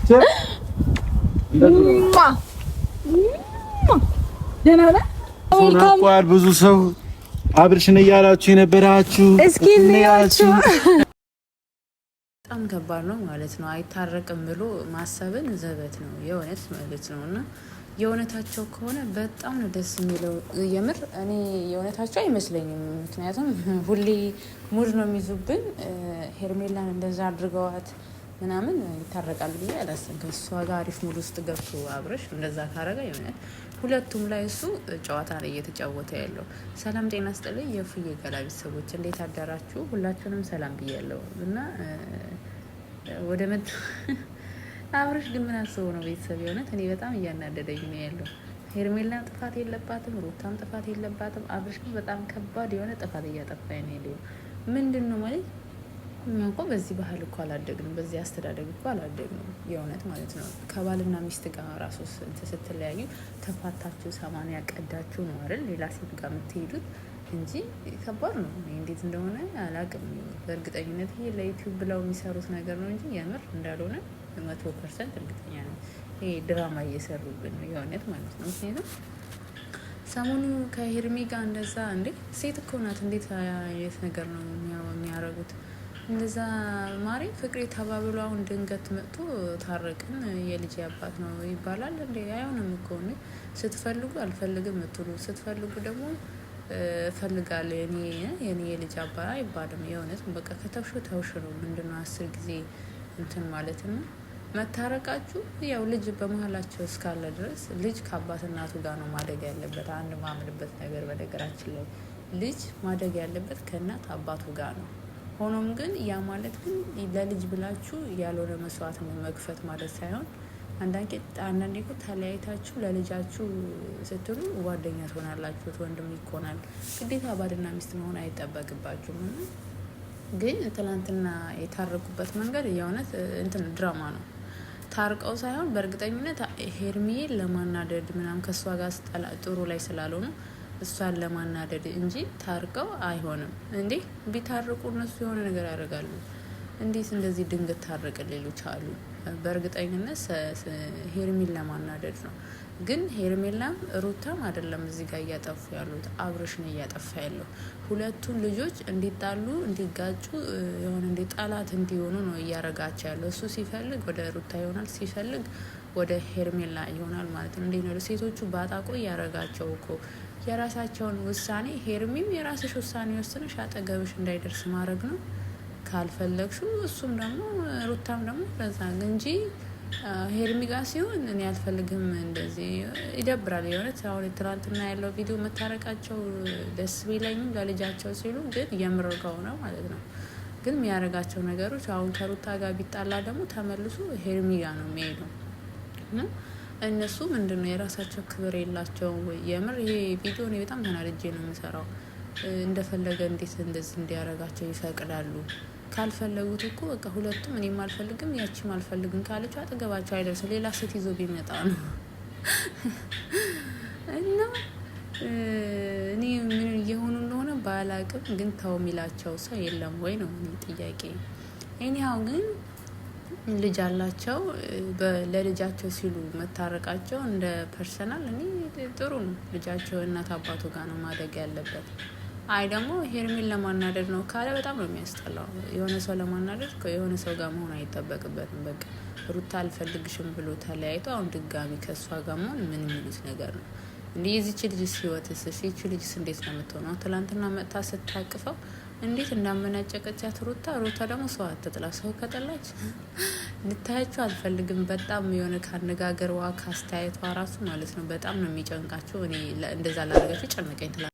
ደህና ነህ? ዌልካም። ብዙ ሰው አብርሽን እያላችሁ የነበራችሁ እስኪ እንያችሁ። በጣም ከባድ ነው ማለት ነው። አይታረቅም ብሎ ማሰብን ዘበት ነው የእውነት ማለት ነው። እና የእውነታቸው ከሆነ በጣም ነው ደስ የሚለው። የምር እኔ የእውነታቸው አይመስለኝም። ምክንያቱም ሁሌ ሙድ ነው የሚይዙብን። ሄርሜላን እንደዛ አድርገዋት ምናምን ይታረቃል ብዬ አላስብም። ከእሷ ጋር አሪፍ ሙድ ውስጥ ገብቶ አብርሽ እንደዛ ካረገ የእውነት ሁለቱም ላይ እሱ ጨዋታ ላይ እየተጫወተ ያለው። ሰላም ጤና ስጥልኝ የፉዬ ገላ ቤተሰቦች እንዴት አዳራችሁ? ሁላችሁንም ሰላም ብያለሁ። እና ወደ መጥ አብርሽ ግን ምን አስበው ነው ቤተሰብ? የሆነት እኔ በጣም እያናደደኝ ነው ያለው። ሄርሜላ ጥፋት የለባትም፣ ሩታም ጥፋት የለባትም። አብርሽ ግን በጣም ከባድ የሆነ ጥፋት እያጠፋ ነው ያለው። ምንድን ነው ማለት እኮ በዚህ ባህል እኮ አላደግንም፣ በዚህ አስተዳደግ እኮ አላደግንም። የእውነት ማለት ነው። ከባልና ሚስት ጋር ራሱ ስትለያዩ ተፋታችሁ 80 ቀዳችሁ ነው አይደል ሌላ ሴት ጋር የምትሄዱት እንጂ ከባድ ነው። እንዴት እንደሆነ አላውቅም። በእርግጠኝነት ይሄ ለዩቲዩብ ብለው የሚሰሩት ነገር ነው እንጂ የምር እንዳልሆነ 100% እርግጠኛ ነው። ይሄ ድራማ እየሰሩብን ነው የእውነት ማለት ነው። ምክንያቱም ሰሞኑ ከሄርሜ ጋር እንደዛ እንዴ ሴት እኮ ናት። እንዴት አይነት ነገር ነው የሚያረጉት? እንደዛ ማሪ ፍቅሬ ተባብሎ አሁን ድንገት መጥቶ ታረቅን የልጅ አባት ነው ይባላል እንዴ? አይሆንም እኮ ነው። ስትፈልጉ አልፈልግም እትሉ ስትፈልጉ ደግሞ እፈልጋለሁ የኔ የልጅ አባት አይባልም። የእውነት በቃ ከተውሹ ተውሹ ነው። ምንድነው 10 ጊዜ እንትን ማለት ነው። መታረቃችሁ ያው ልጅ በመሀላቸው እስካለ ድረስ ልጅ ከአባት እናቱ ጋር ነው ማደግ ያለበት። አንድ ማምንበት ነገር በነገራችን ላይ ልጅ ማደግ ያለበት ከእናት አባቱ ጋር ነው። ሆኖም ግን ያ ማለት ግን ለልጅ ብላችሁ ያልሆነ መስዋዕትን መክፈት ማለት ሳይሆን አንዳንዴ እኮ ተለያይታችሁ ለልጃችሁ ስትሉ ጓደኛ ትሆናላችሁ፣ ወንድም ይኮናል። ግዴታ ባልና ሚስት መሆን አይጠበቅባችሁም። ግን ትናንትና የታረቁበት መንገድ የእውነት እንትን ድራማ ነው። ታርቀው ሳይሆን በእርግጠኝነት ሄርሚዬ ለማናደድ ምናምን ከእሷ ጋር ጥሩ ላይ ስላልሆኑ እሷን ለማናደድ እንጂ ታርቀው አይሆንም እንዴ። ቢታርቁ እነሱ የሆነ ነገር ያደርጋሉ። እንዴት እንደዚህ ድንገት ታረቅ ሌሎች አሉ። በእርግጠኝነት ሄርሜን ለማናደድ ነው። ግን ሄርሜላም ሩታም አይደለም እዚህ ጋር እያጠፉ ያሉት፣ አብርሽን እያጠፋ ያለው። ሁለቱን ልጆች እንዲጣሉ እንዲጋጩ የሆነ እንዲ ጠላት እንዲሆኑ ነው እያረጋቸው ያለው። እሱ ሲፈልግ ወደ ሩታ ይሆናል፣ ሲፈልግ ወደ ሄርሜላ ይሆናል ማለት ነው። እንዴት ነው ሴቶቹ ባጣቆ እያረጋቸው እኮ የራሳቸውን ውሳኔ። ሄርሚም የራስሽ ውሳኔ ወስነሽ አጠገብሽ እንዳይደርስ ማድረግ ነው ካልፈለግሹ። እሱም ደግሞ ሩታም ደግሞ በዛ እንጂ ሄርሚ ጋር ሲሆን እኔ አልፈልግም። እንደዚህ ይደብራል የሆነት። አሁን ትናንትና ያለው ቪዲዮ መታረቃቸው ደስ ቢለኝም ለልጃቸው ሲሉ ግን የምርቀው ነው ማለት ነው። ግን የሚያደርጋቸው ነገሮች አሁን ከሩታ ጋር ቢጣላ ደግሞ ተመልሶ ሄርሚ ጋር ነው የሚሄደው። እነሱ ምንድነው የራሳቸው ክብር የላቸውም ወይ? የምር ይሄ ቪዲዮ እኔ በጣም ተናድጄ ነው የምሰራው። እንደፈለገ እንዴት እንደዚህ እንዲያረጋቸው ይፈቅዳሉ? ካልፈለጉት እኮ በቃ ሁለቱም እኔም አልፈልግም ያቺም አልፈልግም ካለችው አጠገባቸው አይደርስም። ሌላ ሴት ይዞ ቢመጣ ነው እና እኔ ምን እየሆኑ እንደሆነ ባላቅም፣ ግን ተው የሚላቸው ሰው የለም ወይ ነው እኔ ጥያቄ። እኔው ግን ልጅ አላቸው። ለልጃቸው ሲሉ መታረቃቸው እንደ ፐርሰናል እኔ ጥሩ ነው። ልጃቸው እናት አባቱ ጋር ነው ማደግ ያለበት። አይ ደግሞ ሄርሜን ለማናደድ ነው ካለ በጣም ነው የሚያስጠላው። የሆነ ሰው ለማናደድ የሆነ ሰው ጋር መሆን አይጠበቅበትም። በቃ ሩታ አልፈልግሽም ብሎ ተለያይቶ አሁን ድጋሚ ከእሷ ጋር መሆን ምን የሚሉት ነገር ነው? እንዲህ የዚች ልጅስ ህይወትስ ይቺ ልጅስ እንዴት ነው የምትሆነው? ትላንትና መጥታ ስታቅፈው እንዴት እንዳመናጨቀቻት ሩታ ደግሞ ሰው አትጥላ። ሰው ከጠላች ልታያቸው አልፈልግም። በጣም የሆነ ካነጋገርዋ ካስተያየቷ ራሱ ማለት ነው በጣም ነው የሚጨንቃቸው። እኔ እንደዛ ላደረጋቸው ጨነቀኝ።